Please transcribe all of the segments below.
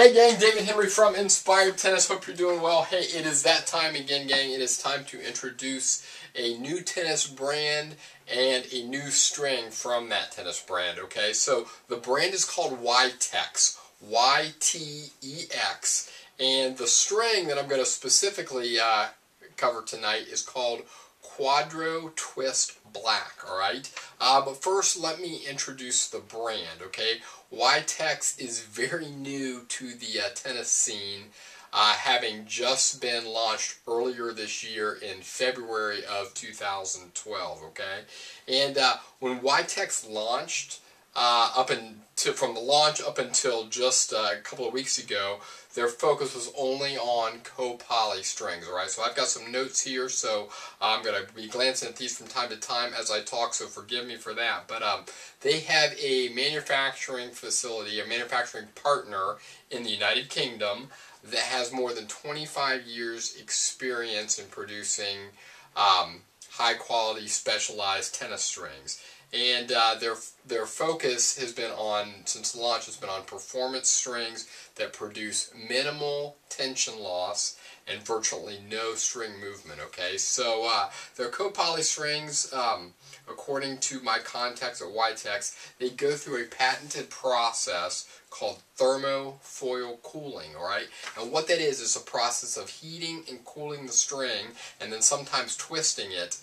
Hey gang, David Henry from Inspired Tennis. Hope you're doing well. Hey, it is that time again, gang. It is time to introduce a new tennis brand and a new string from that tennis brand, okay? So the brand is called YTEX, Y-T-E-X, and the string that I'm going to specifically cover tonight is called Quadro Twist Black, alright? But first, let me introduce the brand, okay? YTEX is very new to the tennis scene, having just been launched earlier this year in February of 2012, okay? And when YTEX launched, from the launch up until just a couple of weeks ago, their focus was only on co-poly strings, alright? So I've got some notes here, so I'm going to be glancing at these from time to time as I talk, so forgive me for that. But they have a manufacturing facility, a manufacturing partner in the United Kingdom that has more than 25 years experience in producing high-quality, specialized tennis strings. And their focus has been on, since launch, has been on performance strings that produce minimal tension loss and virtually no string movement, okay? So their co-poly strings, according to my contacts at YTEX, they go through a patented process called thermofoil cooling, alright? And what that is a process of heating and cooling the string and then sometimes twisting it,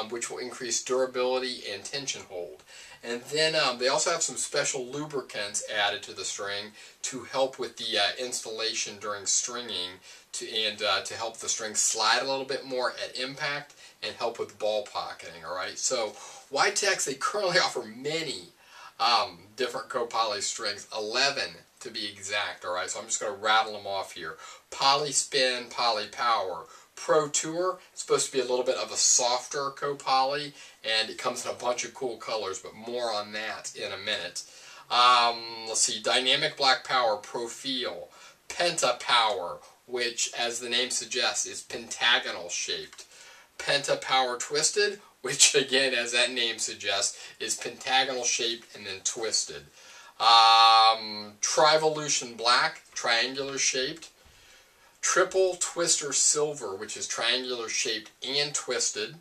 which will increase durability and tension hold. And then they also have some special lubricants added to the string to help with the installation during stringing to help the string slide a little bit more at impact and help with ball pocketing, alright? So YTEX, they currently offer many different co-poly strings, 11 to be exact, alright? So I'm just going to rattle them off here. Poly Spin, Poly Power. Pro Tour, it's supposed to be a little bit of a softer co-poly, and it comes in a bunch of cool colors, but more on that in a minute. Let's see, Dynamic Black Power, Profil. Penta Power, which, as the name suggests, is pentagonal shaped. Penta Power Twisted, which, again, as that name suggests, is pentagonal shaped and then twisted. Trivolution Black, triangular shaped. Triple Twister Silver, which is triangular shaped and twisted.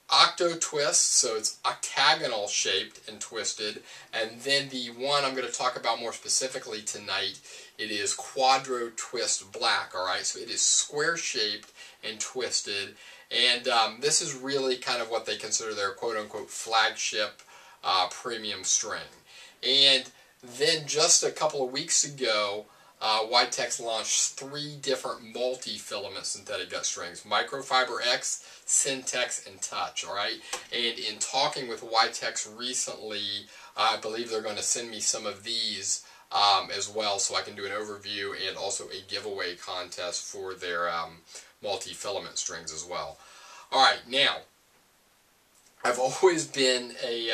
Octo Twist, so it's octagonal shaped and twisted. And then the one I'm going to talk about more specifically tonight, it is Quadro Twist Black, alright? So it is square shaped and twisted. And this is really kind of what they consider their quote-unquote flagship premium string. And then just a couple of weeks ago, YTEX launched 3 different multi-filament synthetic gut strings, Microfiber X, Syntex, and Touch, alright? And in talking with YTEX recently, I believe they're going to send me some of these as well, so I can do an overview and also a giveaway contest for their multi-filament strings as well. Alright, now, I've always been a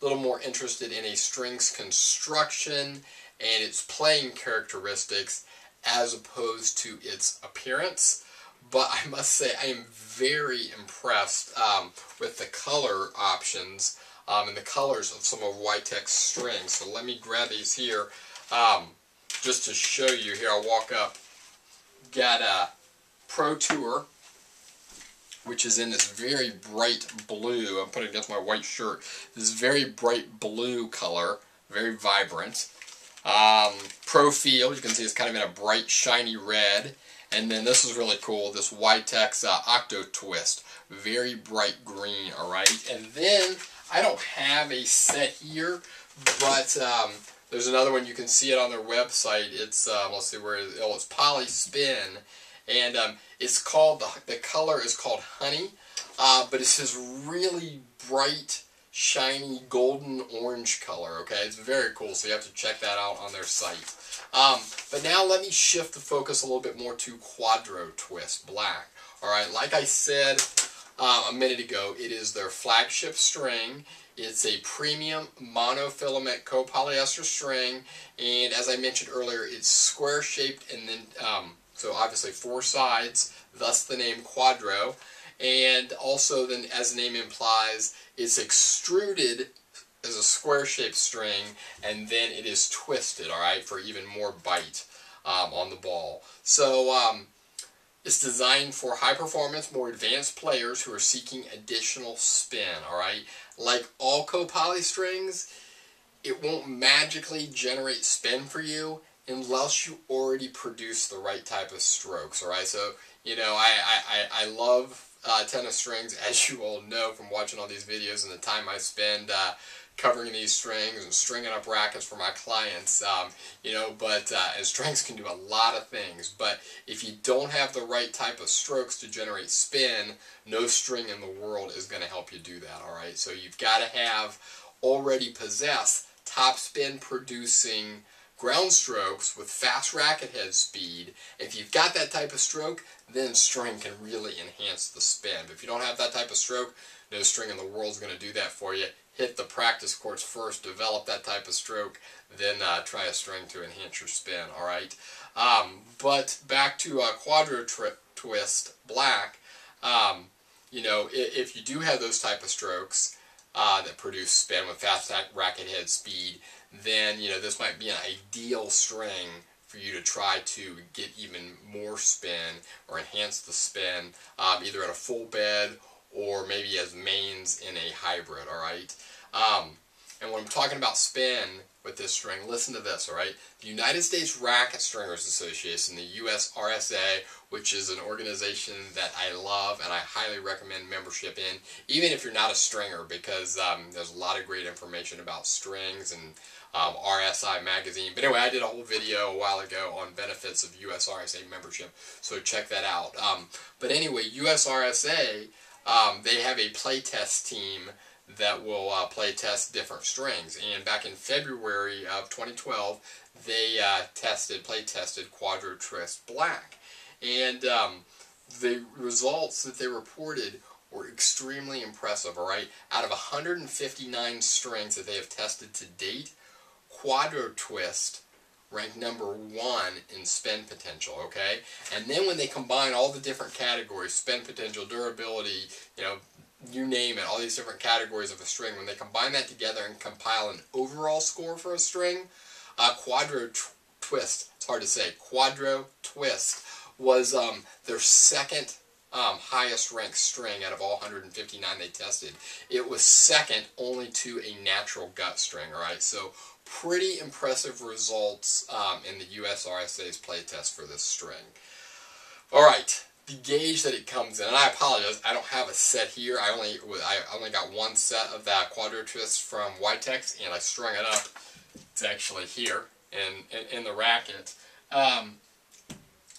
little more interested in a string's construction and its playing characteristics as opposed to its appearance. But I must say I am very impressed with the color options and the colors of some of YTEX strings. So let me grab these here just to show you. Here, I'll walk up. Got a Pro Tour, which is in this very bright blue. I'm putting it against my white shirt. This very bright blue color, very vibrant. Profil, you can see it's kind of in a bright shiny red, and then this is really cool, this YTEX Octo Twist, very bright green, alright? And then I don't have a set here, but there's another one. You can see it on their website. It's let's see where it is. Oh, it's Poly Spin, and it's called, the color is called Honey, but it's this really bright shiny golden orange color, okay? It's very cool, so you have to check that out on their site. But now let me shift the focus a little bit more to Quadro Twist Black. Alright, like I said a minute ago, it is their flagship string. It's a premium monofilament copolyester string, and as I mentioned earlier, it's square shaped, and then so obviously 4 sides, thus the name Quadro. And also, then, as the name implies, it's extruded is a square-shaped string, and then it is twisted, all right, for even more bite on the ball. So it's designed for high-performance, more advanced players who are seeking additional spin, all right? Like all co-poly strings, it won't magically generate spin for you unless you already produce the right type of strokes, all right? So, you know, I love tennis strings, as you all know from watching all these videos and the time I spend covering these strings and stringing up rackets for my clients, you know, but and strings can do a lot of things, but if you don't have the right type of strokes to generate spin, no string in the world is going to help you do that, all right? So you've got to have already possess top spin producing ground strokes with fast racket head speed. If you've got that type of stroke, then string can really enhance the spin. But if you don't have that type of stroke, no string in the world is going to do that for you. Hit the practice courts first, develop that type of stroke, then try a string to enhance your spin, all right? But back to Quadro Twist Black, you know, if you do have those type of strokes that produce spin with fast racket head speed, then, you know, this might be an ideal string for you to try to get even more spin or enhance the spin, either at a full bed or maybe as mains in a hybrid, all right? And when I'm talking about spin with this string, listen to this, all right? The United States Racket Stringers Association, the USRSA, which is an organization that I love and I highly recommend membership in, even if you're not a stringer, because there's a lot of great information about strings and RSI magazine. But anyway, I did a whole video a while ago on benefits of USRSA membership, so check that out. But anyway, USRSA, they have a playtest team that will play-test different strings. And back in February of 2012, they play-tested Quadro Twist Black. And the results that they reported were extremely impressive, all right? Out of 159 strings that they have tested to date, Quadro Twist ranked #1 in spin potential, okay? And then when they combine all the different categories, spin potential, durability, you know, you name it, all these different categories of a string, when they combine that together and compile an overall score for a string, Quadro Twist, it's hard to say, Quadro Twist was their second highest ranked string out of all 159 they tested. It was second only to a natural gut string, all right? So pretty impressive results in the USRSA's playtest for this string. All right. The gauge that it comes in, and I apologize, I don't have a set here. I only got one set of that Quadro Twist from YTEX, and I strung it up. It's actually here in the racket.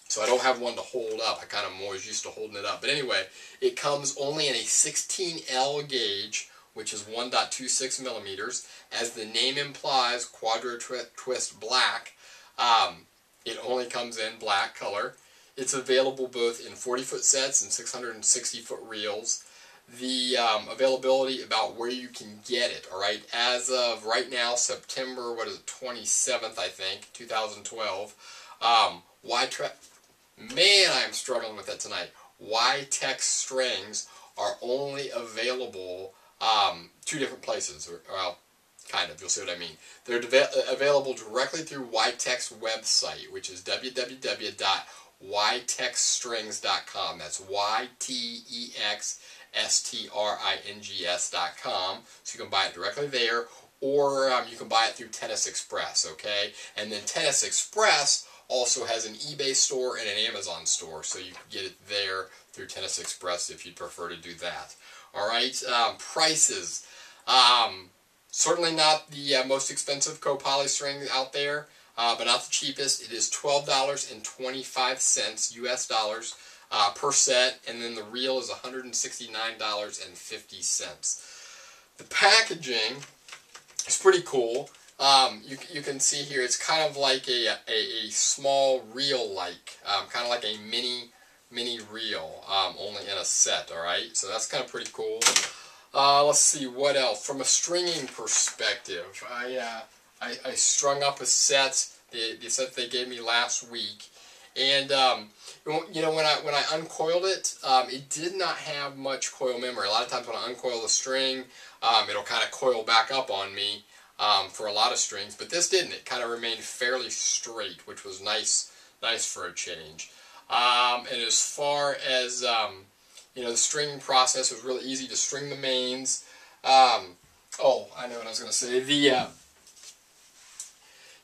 So I don't have one to hold up. I'm always used to holding it up. But anyway, it comes only in a 16L gauge, which is 1.26 millimeters. As the name implies, Quadro Twist Black, it only comes in black color. It's available both in 40-foot sets and 660-foot reels. The availability about where you can get it, all right? As of right now, September, 27th, I think, 2012, man, I'm struggling with that tonight. YTEX strings are only available two different places, well, kind of, you'll see what I mean. They're available directly through YTEX website, which is www.ytexstrings.com. That's YTEXSTRINGS.com. So you can buy it directly there, or you can buy it through Tennis Express, okay? And then Tennis Express also has an eBay store and an Amazon store, so you can get it there through Tennis Express if you'd prefer to do that. All right, prices. Certainly not the most expensive co-poly string out there, but not the cheapest. It is $12.25 US dollars per set, and then the reel is $169.50. The packaging is pretty cool. You can see here it's kind of like a small reel-like, kind of like a mini reel, only in a set. All right, so that's kind of pretty cool. Let's see what else. From a stringing perspective, I strung up a set, the set they gave me last week, And you know, when I uncoiled it, it did not have much coil memory. A lot of times when I uncoil the string, it'll kind of coil back up on me for a lot of strings, but this didn't. It kind of remained fairly straight, which was nice for a change. And as far as you know, the stringing process was really easy to string the mains. Oh, I know what I was going to say.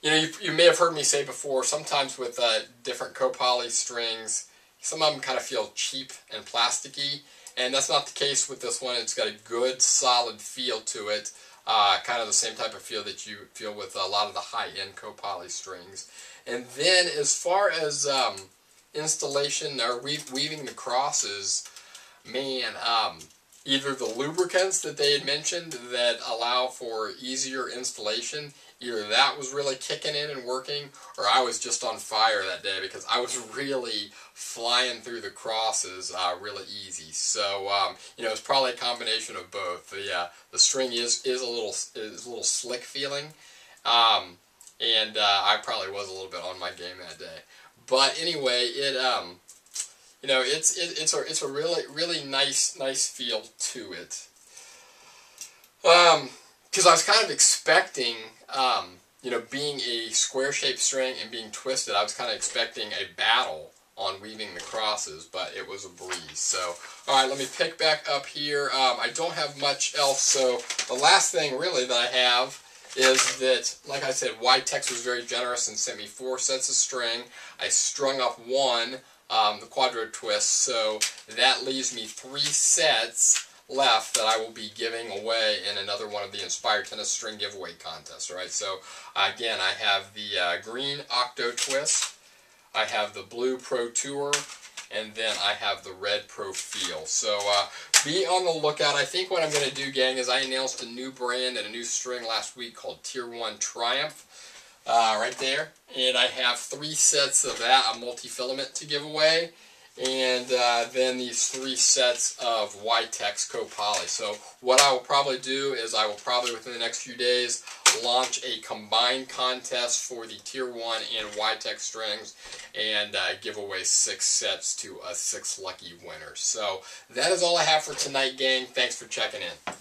You know, you may have heard me say before, sometimes with different copoly strings, some of them kind of feel cheap and plasticky, and that's not the case with this one. It's got a good, solid feel to it, kind of the same type of feel that you feel with a lot of the high-end copoly strings. And then as far as installation or weaving the crosses, man, either the lubricants that they had mentioned that allow for easier installation, either that was really kicking in and working, or I was just on fire that day because I was really flying through the crosses really easy. So you know, it's probably a combination of both. The string is a little slick feeling, and I probably was a little bit on my game that day. But anyway, it you know, it's a really nice feel to it. Because I was kind of expecting, you know, being a square-shaped string and being twisted, I was kind of expecting a battle on weaving the crosses, but it was a breeze. So, all right, let me pick back up here. I don't have much else, so the last thing really that I have is that, like I said, YTEX was very generous and sent me 4 sets of string. I strung up one, the Quadro twist, so that leaves me 3 sets left that I will be giving away in another one of the Inspired Tennis String giveaway contests. Alright, so again, I have the green Octo Twist, I have the blue Pro Tour, and then I have the red Pro Feel. So be on the lookout. I think what I'm going to do, gang, is I announced a new brand and a new string last week called Tier 1 Triumph. Right there. And I have 3 sets of that, a multi-filament to give away. And then these 3 sets of YTEX copoly. So what I will probably do is I will probably within the next few days launch a combined contest for the Tier 1 and YTEX strings and give away 6 sets to 6 lucky winners. So that is all I have for tonight, gang. Thanks for checking in.